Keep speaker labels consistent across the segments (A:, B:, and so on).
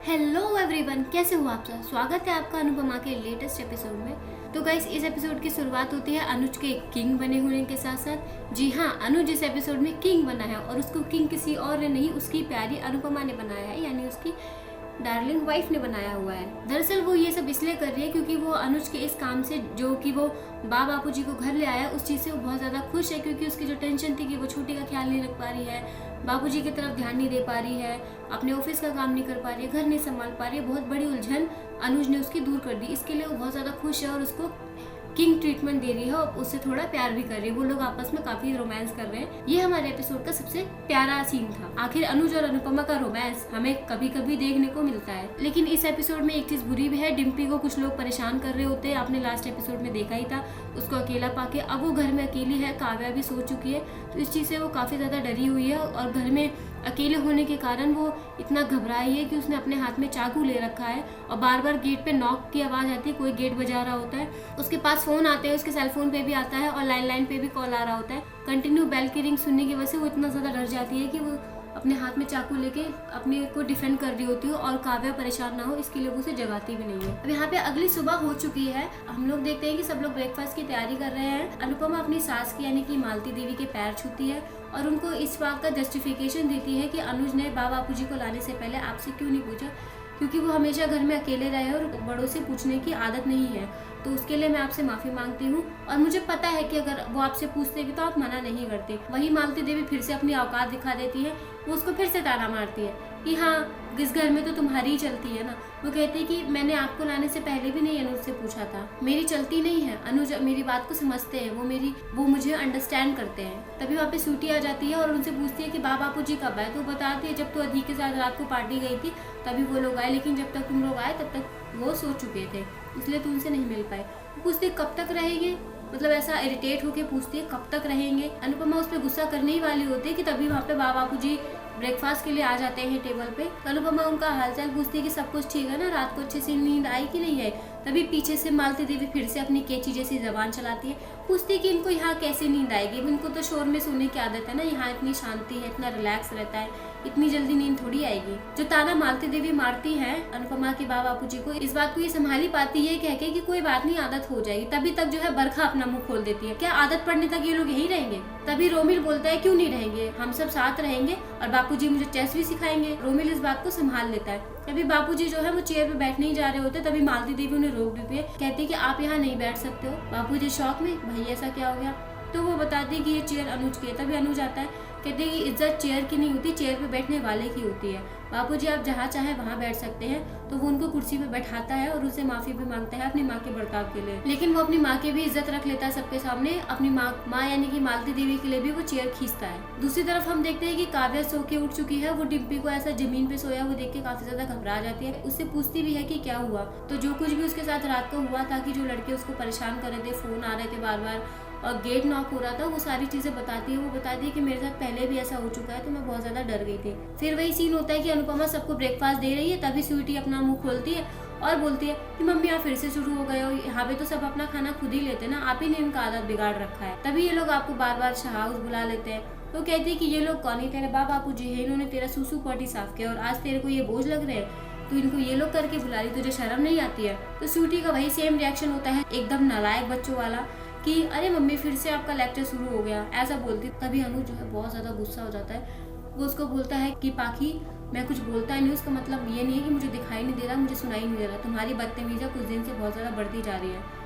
A: Hello everyone, कैसे हो आप सब। स्वागत है आपका अनुपमा के लेटेस्ट एपिसोड में। तो गाइस, इस एपिसोड की शुरुआत होती है अनुज के किंग बने होने के साथ साथ। जी हाँ, अनुज इस एपिसोड में किंग बना है और उसको किंग किसी और ने नहीं, उसकी प्यारी अनुपमा ने बनाया है, यानी उसकी डार्लिंग वाइफ ने बनाया हुआ है। दरअसल वो ये सब इसलिए कर रही है क्योंकि वो अनुज के इस काम से, जो कि वो बापू जी को घर ले आया, उस चीज़ से वो बहुत ज़्यादा खुश है। क्योंकि उसकी जो टेंशन थी कि वो छोटी का ख्याल नहीं रख पा रही है, बापूजी की तरफ ध्यान नहीं दे पा रही है, अपने ऑफिस का काम नहीं कर पा रही है, घर नहीं संभाल पा रही है, बहुत बड़ी उलझन अनुज ने उसकी दूर कर दी। इसके लिए वो बहुत ज़्यादा खुश है और उसको किंग ट्रीटमेंट दे रही है और उससे थोड़ा प्यार भी कर रही है। वो लोग आपस में काफी रोमांस कर रहे हैं। ये हमारे एपिसोड का सबसे प्यारा सीन था। आखिर अनुज और अनुपमा का रोमांस हमें कभी कभी देखने को मिलता है, लेकिन इस एपिसोड में एक चीज बुरी भी है। डिम्पी को कुछ लोग परेशान कर रहे होते हैं, आपने लास्ट एपिसोड में देखा ही था, उसको अकेला पाके। अब वो घर में अकेली है, काव्या भी सो चुकी है, तो इस चीज से वो काफी ज्यादा डरी हुई है और घर में अकेले होने के कारण वो इतना घबराई है कि उसने अपने हाथ में चाकू ले रखा है और बार बार गेट पे नॉक की आवाज़ आती है, कोई गेट बजा रहा होता है, उसके पास फ़ोन आते हैं, उसके सेल फोन पे भी आता है और लैंडलाइन पे भी कॉल आ रहा होता है। कंटिन्यू बेल की रिंग सुनने की वजह से वो इतना ज़्यादा डर जाती है कि वो अपने हाथ में चाकू लेके अपने को डिफेंड कर रही होती है और काव्या परेशान ना हो इसके लिए वो उसे जगाती भी नहीं है। अब यहाँ पे अगली सुबह हो चुकी है। हम लोग देखते हैं कि सब लोग ब्रेकफास्ट की तैयारी कर रहे हैं। अनुपमा अपनी सास की यानी कि मालती देवी के पैर छूती है और उनको इस बात का जस्टिफिकेशन देती है कि अनुज ने बापू जी को लाने से पहले आपसे क्यों नहीं पूछा, क्योंकि वो हमेशा घर में अकेले रहे और बड़ों से पूछने की आदत नहीं है, तो उसके लिए मैं आपसे माफ़ी मांगती हूँ। और मुझे पता है कि अगर वो आपसे पूछते भी तो आप मना नहीं करते। वही मालती देवी फिर से अपनी औकात दिखा देती है, वो उसको फिर से ताना मारती है कि हाँ, इस घर में तो तुम्हारी ही चलती है ना। वो कहती है कि मैंने आपको लाने से पहले भी नहीं अनुज से पूछा था, मेरी चलती नहीं है। अनुज मेरी बात को समझते हैं, वो मुझे अंडरस्टैंड करते हैं। तभी वहाँ पे सूटी आ जाती है और उनसे पूछती है कि बापू जी कब आए, तो बताती है जब तो अधिक के साथ रात को पार्टी गई थी तभी वो लोग आए, लेकिन जब तक तुम लोग आए तब तक वो सो चुके थे, इसलिए तुम उनसे नहीं मिल पाए। पूछती है कब तक रहेंगे, मतलब ऐसा इरिटेट होके पूछती है कब तक रहेंगे। अनुपमा उस पर गुस्सा करने ही वाली होती है कि तभी वहाँ पे बापू जी ब्रेकफास्ट के लिए आ जाते हैं टेबल पे। अनुपमा उनका हालचाल पूछती है कि सब कुछ ठीक है ना, रात को अच्छे से नींद आई कि नहीं आई। तभी पीछे से मालती देवी फिर से अपनी कैची जैसी जबान चलाती है, पूछती है कि इनको यहाँ कैसे नींद आएगी, इनको तो शोर में सोने की आदत है ना, यहाँ इतनी शांति है, इतना रिलैक्स रहता है, इतनी जल्दी नींद थोड़ी आएगी। जो ताना मालती देवी मारती है अनुपमा के बापू जी को, इस बात को ये संभाली पाती है कह के कि कोई बात नहीं, आदत हो जाएगी। तभी तक जो है बरखा अपना मुंह खोल देती है, क्या आदत पड़ने तक ये लोग यही रहेंगे। तभी रोमिल बोलता है क्यों नहीं रहेंगे, हम सब साथ रहेंगे और बापूजी मुझे चेस भी सिखाएंगे। रोमिल इस बात को संभाल लेता है। तभी बापूजी जो है वो चेयर पे बैठने ही जा रहे होते, तभी मालती देवी उन्हें रोक देती है, कहती है कि आप यहाँ नहीं बैठ सकते हो। बापूजी शौक में, भाई ऐसा क्या हो गया, तो वो बताती है कि ये चेयर अनुज की है। तभी अनुज आता है, कहते हैं कि इज्जत चेयर की नहीं होती, चेयर पे बैठने वाले की होती है। बापूजी आप जहाँ चाहे वहाँ बैठ सकते हैं। तो वो उनको कुर्सी पे बैठाता है और उससे माफी भी मांगता है अपनी माँ के बर्ताव के लिए, लेकिन वो अपनी माँ की भी इज्जत रख लेता है सबके सामने। अपनी माँ यानी कि मालती देवी के लिए भी वो चेयर खींचता है। दूसरी तरफ हम देखते हैं कि काव्या सो के उठ चुकी है। वो डिम्पी को ऐसा जमीन पे सोया वो देख के काफी ज्यादा घबरा जाती है। उससे पूछती भी है कि क्या हुआ। तो जो कुछ भी उसके साथ रात को हुआ था, कि जो लड़के उसको परेशान कर रहे थे, फोन आ रहे थे बार बार और गेट नॉक हो रहा था, वो सारी चीजें बताती है। वो बताती है कि मेरे साथ पहले भी ऐसा हो चुका है, तो मैं बहुत ज्यादा डर गई थी। फिर वही सीन होता है कि अनुपमा सबको ब्रेकफास्ट दे रही है, तभी स्वीटी अपना मुंह खोलती है और बोलती है कि मम्मी आप फिर से शुरू हो गए हो, यहाँ पे तो सब अपना खाना खुद ही लेते ना, आप ही ने इनका आदत बिगाड़ रखा है। तभी ये लोग आपको बार बार शाह हाउस बुला लेते हैं। तो कहती है कि ये लोग कौन है, तेरे बापू जी है, इन्होंने तेरा सूसू पॉटी साफ किया और आज तेरे को ये बोझ लग रहे हैं, तो इनको ये लोग करके बुला रही, तुझे शर्म नहीं आती है। तो स्वीटी का वही सेम रिएक्शन होता है, एकदम नालायक बच्चों वाला, कि अरे मम्मी फिर से आपका लेक्चर शुरू हो गया, ऐसा बोलती। तभी अनुज जो है बहुत ज्यादा गुस्सा हो जाता है। वो उसको बोलता है कि पाखी मैं कुछ बोलता ही नहीं, उसका मतलब ये नहीं है कि मुझे दिखाई नहीं दे रहा, मुझे सुनाई नहीं दे रहा, तुम्हारी बदतमीजी कुछ दिन से बहुत ज्यादा बढ़ती जा रही है।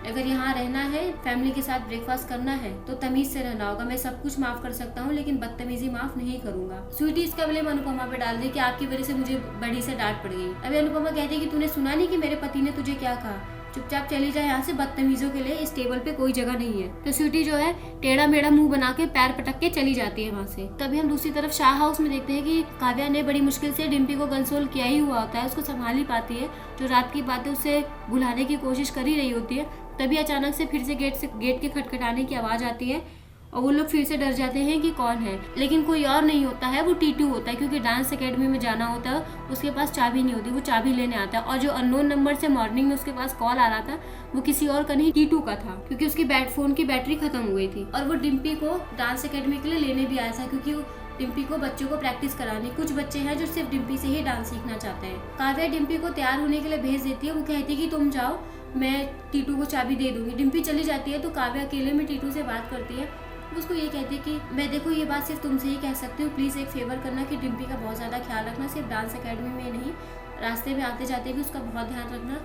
A: अगर यहाँ रहना है, फैमिली के साथ ब्रेकफास्ट करना है, तो तमीज से रहना होगा। मैं सब कुछ माफ कर सकता हूँ लेकिन बदतमीजी माफ नहीं करूंगा। स्वीटी इसका ब्लेम अनुपमा पे डाल दी कि आपकी वजह से मुझे बड़ी से डांट पड़ गई। अभी अनुपमा कहती है कि तूने सुना नहीं कि मेरे पति ने तुझे क्या कहा, चुपचाप चली जाए यहाँ से, बदतमीजों के लिए इस टेबल पे कोई जगह नहीं है। तो स्वीटी जो है टेढ़ा मेढ़ा मुंह बना के पैर पटक के चली जाती है वहाँ से। तभी हम दूसरी तरफ शाह हाउस में देखते हैं कि काव्या ने बड़ी मुश्किल से डिम्पी को कंसोल किया ही हुआ होता है, उसको संभाल ही पाती है, जो रात की बातें उससे भुलाने की कोशिश कर ही रही होती है। तभी अचानक से फिर से गेट के खटखटाने की आवाज आती है और वो लोग फिर से डर जाते हैं कि कौन है, लेकिन कोई और नहीं होता है, वो टीटू होता है। क्योंकि डांस एकेडमी में जाना होता है, उसके पास चाबी नहीं होती, वो चाबी लेने आता है। और जो अननोन नंबर से मॉर्निंग में उसके पास कॉल आ रहा था, वो किसी और का नहीं, टीटू का था, क्योंकि उसकी फोन की बैटरी खत्म हो गई थी। और वो डिम्पी को डांस एकेडमी के लिए लेने भी आया था, क्योंकि डिम्पी को बच्चों को प्रैक्टिस करानी। कुछ बच्चे हैं जो सिर्फ डिम्पी से ही डांस सीखना चाहते हैं। काव्या डिम्पी को तैयार होने के लिए भेज देती है। वो कहती है कि तुम जाओ, मैं टीटू को चाबी दे दूंगी। डिम्पी चली जाती है तो काव्या अकेले में टीटू से बात करती है। उसको ये कहती है कि मैं देखो ये बात सिर्फ तुमसे ही कह सकती हूँ, प्लीज़ एक फेवर करना कि डिम्पी का बहुत ज़्यादा ख्याल रखना, सिर्फ डांस अकेडमी में नहीं, रास्ते में आते जाते भी उसका बहुत ध्यान रखना।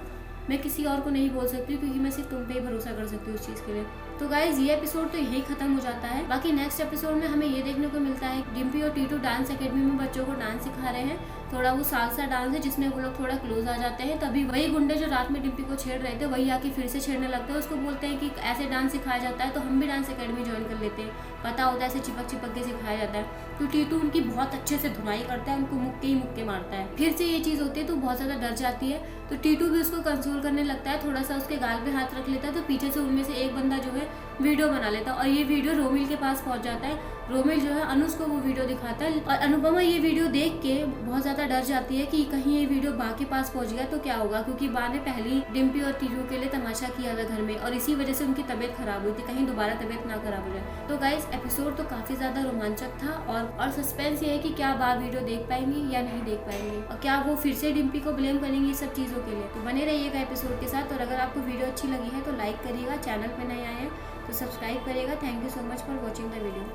A: मैं किसी और को नहीं बोल सकती क्योंकि मैं सिर्फ तुम पे ही भरोसा कर सकती हूँ उस चीज़ के लिए। तो गाइज ये एपिसोड तो यही खत्म हो जाता है। बाकी नेक्स्ट एपिसोड में हमें ये देखने को मिलता है डिम्पी और टीटू डांस एकेडमी में बच्चों को डांस सिखा रहे हैं। थोड़ा वो सालसा डांस है जिसमें वो लोग थोड़ा क्लोज आ जाते हैं। तभी वही गुंडे जो रात में डिम्पी को छेड़ रहे थे वही आके फिर से छेड़ने लगते हैं। उसको बोलते हैं कि ऐसे डांस सिखाया जाता है तो हम भी डांस एकेडमी ज्वाइन कर लेते हैं। पता होता है ऐसे चिपक चिपक के सिखाया जाता है। तो टीटू उनकी बहुत अच्छे से धुनाई करता है, उनको मुक्के ही मुक्के मारता है। फिर से ये चीज़ होती है तो बहुत ज़्यादा डर जाती है। तो टीटू भी उसको कंसोल करने लगता है, थोड़ा सा उसके गाल पे हाथ रख लेता है। तो पीछे से उनमें से एक बंदा जो है वीडियो बना लेता है और ये वीडियो रोमिल के पास पहुंच जाता है। रोमिल जो है अनुज को वो वीडियो दिखाता है और अनुपमा ये वीडियो देख के बहुत ज़्यादा डर जाती है कि कहीं ये वीडियो बा के पास पहुंच गया तो क्या होगा, क्योंकि बा ने पहली डिम्पी और टीटू के लिए तमाशा किया था घर में और इसी वजह से उनकी तबीयत खराब हुई थी, कहीं दोबारा तबीयत ना खराब हो जाए। तो गाइस एपिसोड तो काफ़ी ज़्यादा रोमांचक था और सस्पेंस ये है कि क्या बा वीडियो देख पाएंगी या नहीं देख पाएंगे और क्या वो फिर से डिम्पी को ब्लेम करेंगी सब चीज़ों के लिए। तो बने रहिएगा एपिसोड के साथ और अगर आपको वीडियो अच्छी लगी है तो लाइक करिएगा, चैनल पर नए आए हैं तो सब्सक्राइब करिएगा। Thank you so much for watching the video.